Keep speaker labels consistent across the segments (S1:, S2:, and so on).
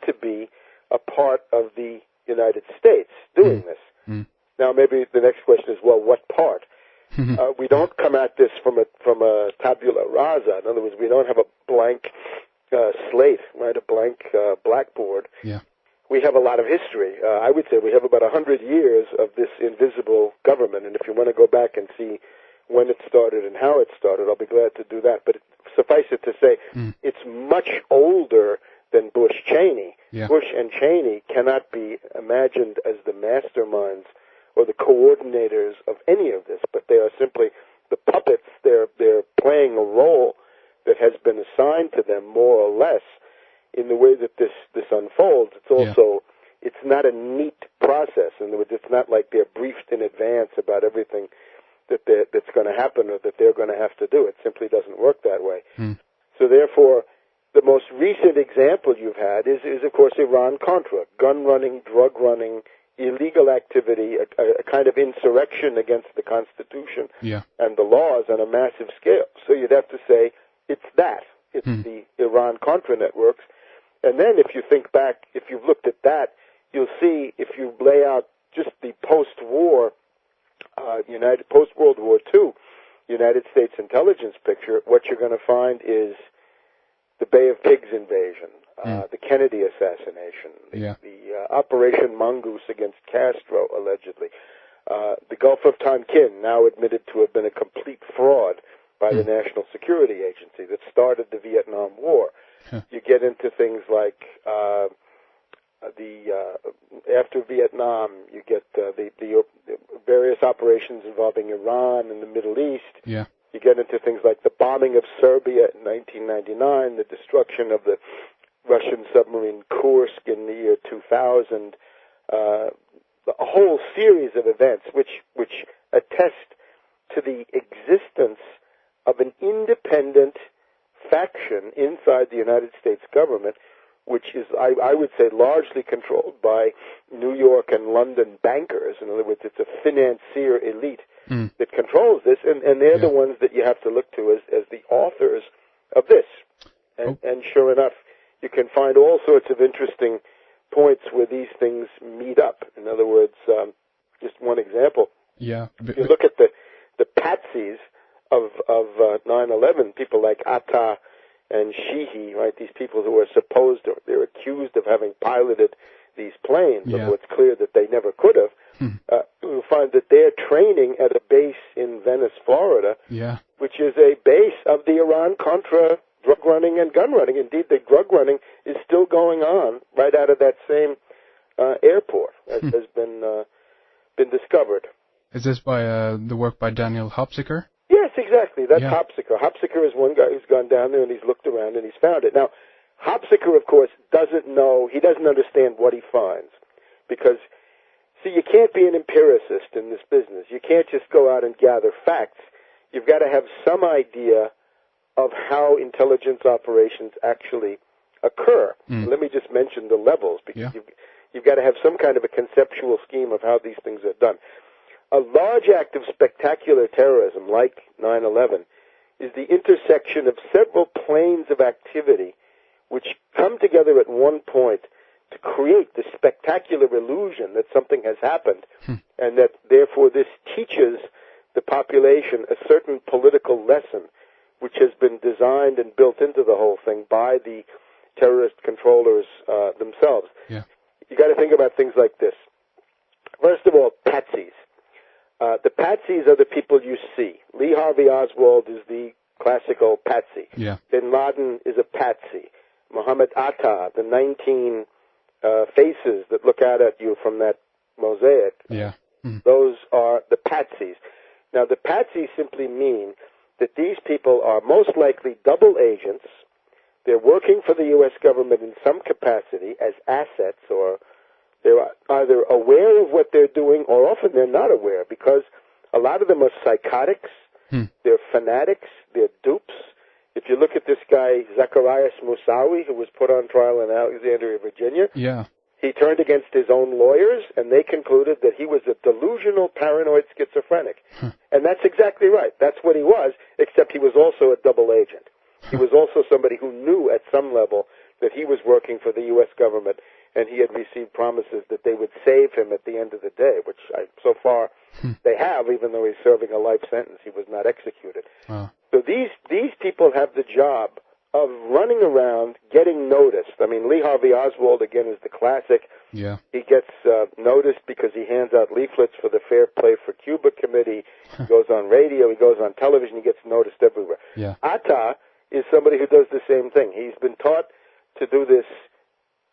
S1: to be a part of the United States doing this. Now, maybe the next question is, well, what part? We don't come at this from a tabula rasa. In other words, we don't have a blank slate, right? A blank blackboard.
S2: Yeah.
S1: We have a lot of history. I would say we have about 100 years of this invisible government, and if you want to go back and see when it started and how it started, I'll be glad to do that. But suffice it to say, it's much older than Bush-Cheney.
S2: Yeah.
S1: Bush and Cheney cannot be imagined as the masterminds or the coordinators of any of this, but they are simply the puppets. They're playing a role that has been assigned to them more or less in the way that this unfolds. It's also, it's not a neat process. In other words, it's not like they're briefed in advance about everything that's going to happen or that they're going to have to do. It simply doesn't work that way. So therefore, the most recent example you've had is of course, Iran-Contra, gun running, drug running, illegal activity, a kind of insurrection against the Constitution and the laws on a massive scale. So you'd have to say it's that. It's the Iran-Contra networks. And then if you think back, if you've looked at that, you'll see if you lay out just the post-war, post-World War II United States intelligence picture, what you're going to find is the Bay of Pigs invasion, the Kennedy assassination, the Operation Mongoose against Castro, allegedly, the Gulf of Tonkin, now admitted to have been a complete fraud by the National Security Agency that started the Vietnam War. You get into things like after Vietnam, you get the various operations involving Iran and the Middle East. You get into things like the bombing of Serbia in 1999, the destruction of the Russian submarine Kursk in the year 2000, a whole series of events which attest to the existence of an independent faction inside the United States government, which is, I would say, largely controlled by New York and London bankers. In other words, it's a financier elite that controls this, and they're the ones that you have to look to as the authors of this. And sure enough, you can find all sorts of interesting points where these things meet up. In other words, just one example.
S2: Yeah.
S1: You look at the patsies of 9/11, people like Atta and Sheehy, right? These people who are supposed, or they're accused of having piloted these planes, although it's clear that they never could have. You'll find that they're training at a base in Venice, Florida, which is a base of the Iran-Contra drug running and gun running. Indeed, the drug running is still going on right out of that same airport, as has been discovered.
S2: Is this by the work by Daniel Hopsicker?
S1: Yes, exactly. That's Hopsicker. Hopsicker is one guy who's gone down there and he's looked around and he's found it. Now, Hopsicker, of course, doesn't understand what he finds. Because, see, you can't be an empiricist in this business. You can't just go out and gather facts. You've got to have some idea of how intelligence operations actually occur. Let me just mention the levels, because you've got to have some kind of a conceptual scheme of how these things are done. A large act of spectacular terrorism, like 9/11, is the intersection of several planes of activity which come together at one point to create the spectacular illusion that something has happened, and that, therefore, this teaches the population a certain political lesson which has been designed and built into the whole thing by the terrorist controllers themselves. You got to think about things like this. First of all, patsies. The patsies are the people you see. Lee Harvey Oswald is the classical patsy. Bin Laden is a patsy. Muhammad Atta, the 19 faces that look out at you from that mosaic, those are the patsies. Now, the patsies simply mean that these people are most likely double agents. They're working for the U.S. government in some capacity as assets, or they're either aware of what they're doing, or often they're not aware, because a lot of them are psychotics, they're fanatics, they're dupes. If you look at this guy, Zacharias Moussaoui, who was put on trial in Alexandria, Virginia, he turned against his own lawyers, and they concluded that he was a delusional, paranoid schizophrenic. And that's exactly right. That's what he was, except he was also a double agent. He was also somebody who knew at some level that he was working for the U.S. government, and he had received promises that they would save him at the end of the day, which so far they have, even though he's serving a life sentence. He was not executed. So these people have the job of running around, getting noticed. I mean, Lee Harvey Oswald, again, is the classic.
S2: Yeah.
S1: He gets noticed because he hands out leaflets for the Fair Play for Cuba Committee. He goes on radio. He goes on television. He gets noticed everywhere.
S2: Yeah.
S1: Atta is somebody who does the same thing. He's been taught to do this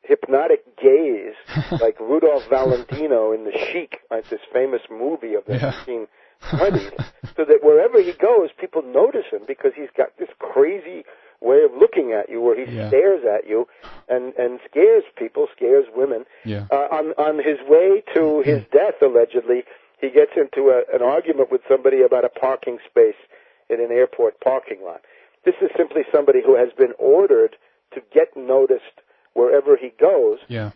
S1: hypnotic gaze, like Rudolph Valentino in The Sheik, like this famous movie of the 1920s, so that wherever he goes, people notice him because he's got this crazy way of looking at you, where he stares at you and scares people, scares women.
S2: Yeah.
S1: On his way to his death, allegedly, he gets into an argument with somebody about a parking space in an airport parking lot. This is simply somebody who has been ordered to get noticed wherever he goes.
S2: Yeah.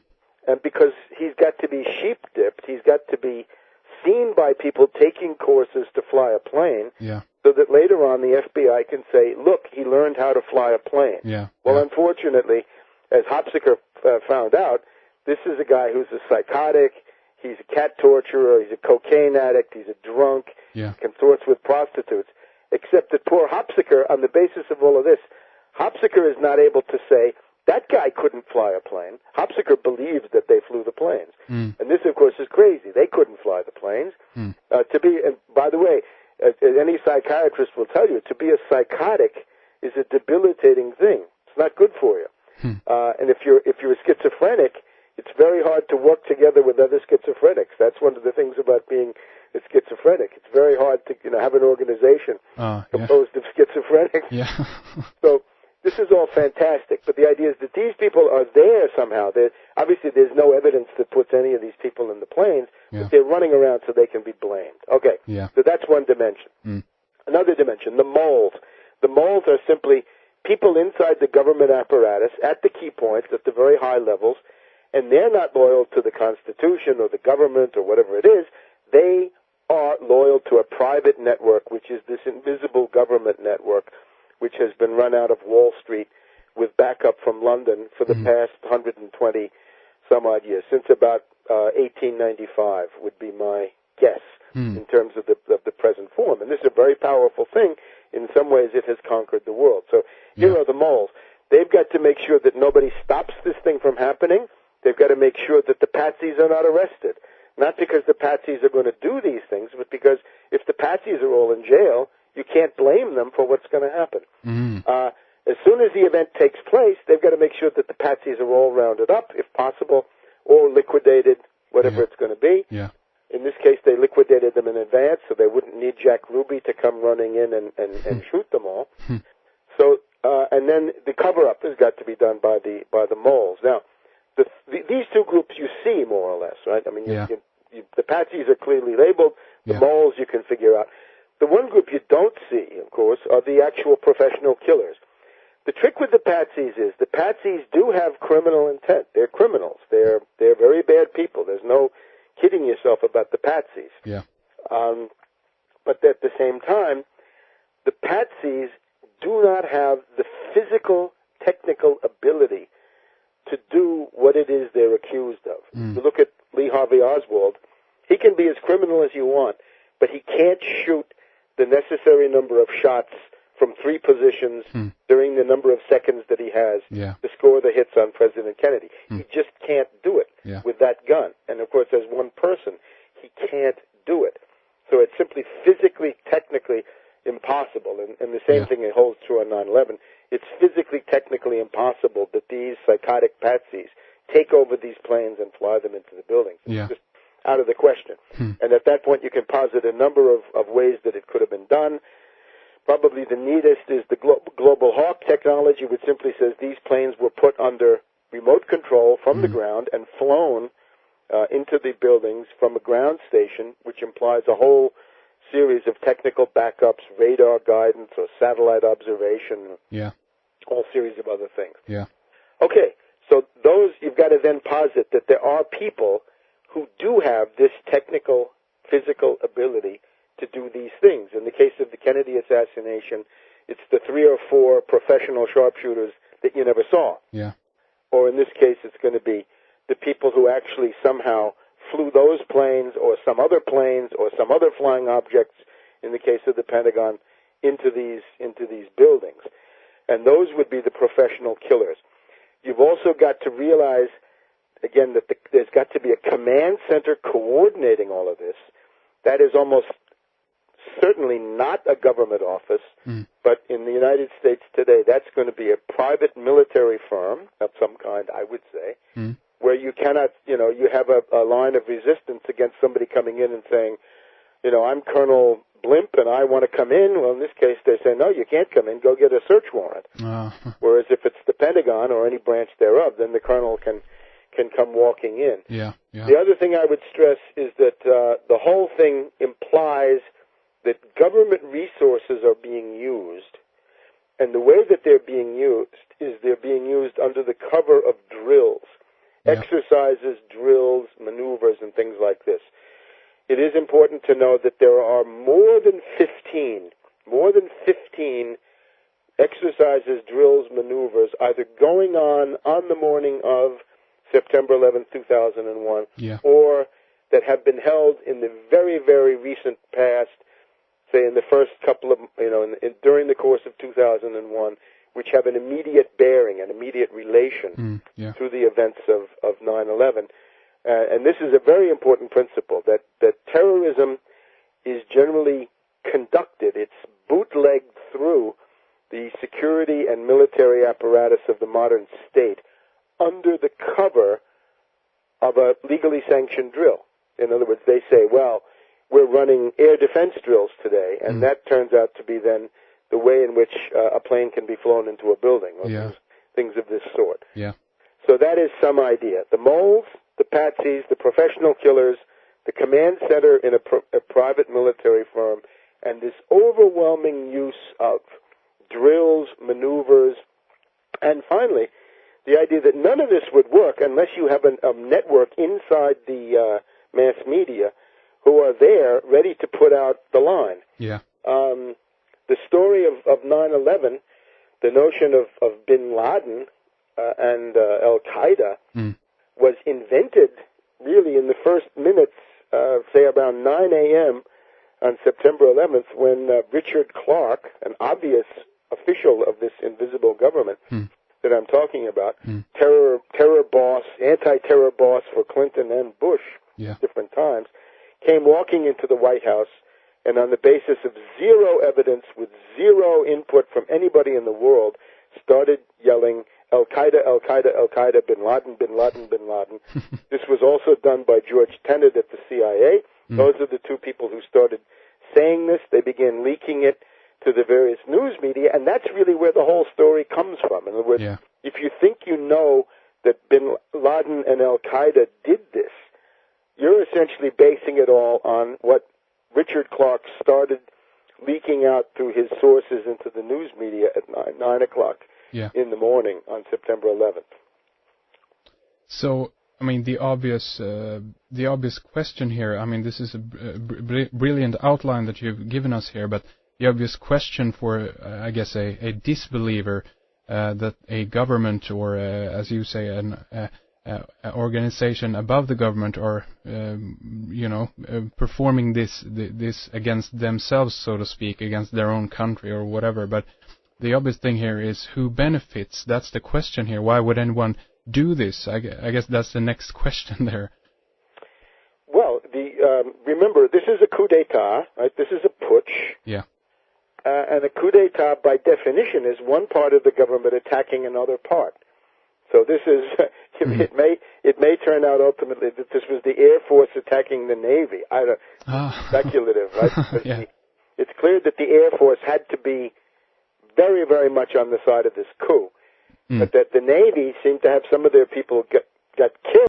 S1: And because he's got to be sheep-dipped, he's got to be seen by people taking courses to fly a plane, so that later on the FBI can say, look, he learned how to fly a plane. Well, unfortunately, as Hopsicker found out, this is a guy who's a psychotic, he's a cat torturer, he's a cocaine addict, he's a drunk, consorts with prostitutes, except that poor Hopsicker, on the basis of all of this, Hopsicker is not able to say, that guy couldn't fly a plane. Hopsicker believes that they flew the planes. And this, of course, is crazy. They couldn't fly the planes. And by the way, any psychiatrist will tell you, to be a psychotic is a debilitating thing. It's not good for you. And if you're a schizophrenic, it's very hard to work together with other schizophrenics. That's one of the things about being a schizophrenic. It's very hard to have an organization composed of schizophrenics. So this is all fantastic, but the idea is that these people are there somehow. Obviously, there's no evidence that puts any of these people in the planes, but they're running around so they can be blamed. Okay, so that's one dimension. Another dimension, the moles. The moles are simply people inside the government apparatus at the key points, at the very high levels, and they're not loyal to the Constitution or the government or whatever it is. They are loyal to a private network, which is this invisible government network, which has been run out of Wall Street with backup from London for the past 120 some odd years, since about 1895 would be my guess in terms of the present form. And this is a very powerful thing. In some ways, it has conquered the world. So here are the moles. They've got to make sure that nobody stops this thing from happening. They've got to make sure that the patsies are not arrested. Not because the patsies are going to do these things, but because if the patsies are all in jail, you can't blame them for what's going to happen. As soon as the event takes place, they've got to make sure that the patsies are all rounded up, if possible, or liquidated, whatever it's going to be. In this case, they liquidated them in advance, so they wouldn't need Jack Ruby to come running in and shoot them all. So, and then the cover-up has got to be done by the moles. Now, these two groups you see more or less, right? I mean, the patsies are clearly labeled. The moles you can figure out. The one group you don't see, of course, are the actual professional killers. The trick with the patsies is the patsies do have criminal intent. They're criminals. They're very bad people. There's no kidding yourself about the patsies. But at the same time, the patsies do not have the physical, technical ability to do what it is they're accused of. You look at Lee Harvey Oswald, he can be as criminal as you want, but he can't shoot the necessary number of shots from three positions during the number of seconds that he has to score the hits on President Kennedy. He just can't do it with that gun. And, of course, as one person, he can't do it. So it's simply physically, technically impossible. And the same thing holds true on 9/11. It's physically, technically impossible that these psychotic patsies take over these planes and fly them into the buildings. It's just out of the question. And at that point, you can posit a number of ways that it could have been done. Probably the neatest is the Global Hawk technology, which simply says these planes were put under remote control from the ground and flown into the buildings from a ground station, which implies a whole series of technical backups, radar guidance, or satellite observation, whole series of other things. Okay, so those, you've got to then posit that there are people who do have this technical, physical ability to do these things. In the case of the Kennedy assassination, it's the 3 or 4 professional sharpshooters that you never saw. or in this case it's going to be the people who actually somehow flew those planes or some other planes or some other flying objects, in the case of the Pentagon, into these buildings. And those would be the professional killers. You've also got to realize, again, that there's got to be a command center coordinating all of this. That is almost certainly not a government office, but in the United States today, that's going to be a private military firm of some kind, I would say, where you cannot, you have a line of resistance against somebody coming in and saying, I'm Colonel Blimp and I want to come in. Well, in this case, they say, no, you can't come in. Go get a search warrant. Whereas if it's the Pentagon or any branch thereof, then the colonel can come walking in.
S2: Yeah.
S1: The other thing I would stress is that the whole thing implies that government resources are being used, and the way that they're being used is they're being used under the cover of drills, exercises, drills, maneuvers, and things like this. It is important to know that there are more than 15 exercises, drills, maneuvers, either going on the morning of September 11, 2001, or that have been held in the very, very recent past, say in the first couple of, during the course of 2001, which have an immediate bearing, an immediate relation to the events of 9/11. And this is a very important principle, that terrorism is generally conducted, it's bootlegged through the security and military apparatus of the modern state under the cover of a legally sanctioned drill. In other words, they say, well, we're running air defense drills today, and that turns out to be then the way in which a plane can be flown into a building, or things of this sort. So that is some idea. The moles, the patsies, the professional killers, the command center in a private military firm, and this overwhelming use of drills, maneuvers, and finally, the idea that none of this would work unless you have a network inside the mass media who are there ready to put out the line. The story of 9/11, the notion of bin Laden and Al-Qaeda was invented really in the first minutes, say around 9 a.m. on September 11th, when Richard Clark, an obvious official of this invisible government that I'm talking about, terror boss, anti-terror boss for Clinton and Bush, different times, came walking into the White House, and on the basis of zero evidence, with zero input from anybody in the world, started yelling, Al-Qaeda, Al-Qaeda, Al-Qaeda, bin Laden, bin Laden, bin Laden. This was also done by George Tenet at the CIA. Those are the two people who started saying this. They began leaking it to the various news media, and that's really where the whole story comes from. In other words, if you think you know that bin Laden and Al-Qaeda did this, you're essentially basing it all on what Richard Clark started leaking out through his sources into the news media at 9 o'clock in the morning on September 11th.
S2: So, I mean, the obvious question here, I mean, this is a brilliant outline that you've given us here, but the obvious question for, I guess, a disbeliever that a government or, as you say, an organization above the government are, performing this against themselves, so to speak, against their own country or whatever. But the obvious thing here is who benefits. That's the question here. Why would anyone do this? I guess that's the next question there.
S1: Well, remember, this is a coup d'etat, right? This is a putsch. And a coup d'etat, by definition, is one part of the government attacking another part. So this is, it may turn out ultimately that this was the Air Force attacking the Navy. Speculative, right? It's clear that the Air Force had to be very, very much on the side of this coup, but that the Navy seemed to have some of their people got killed.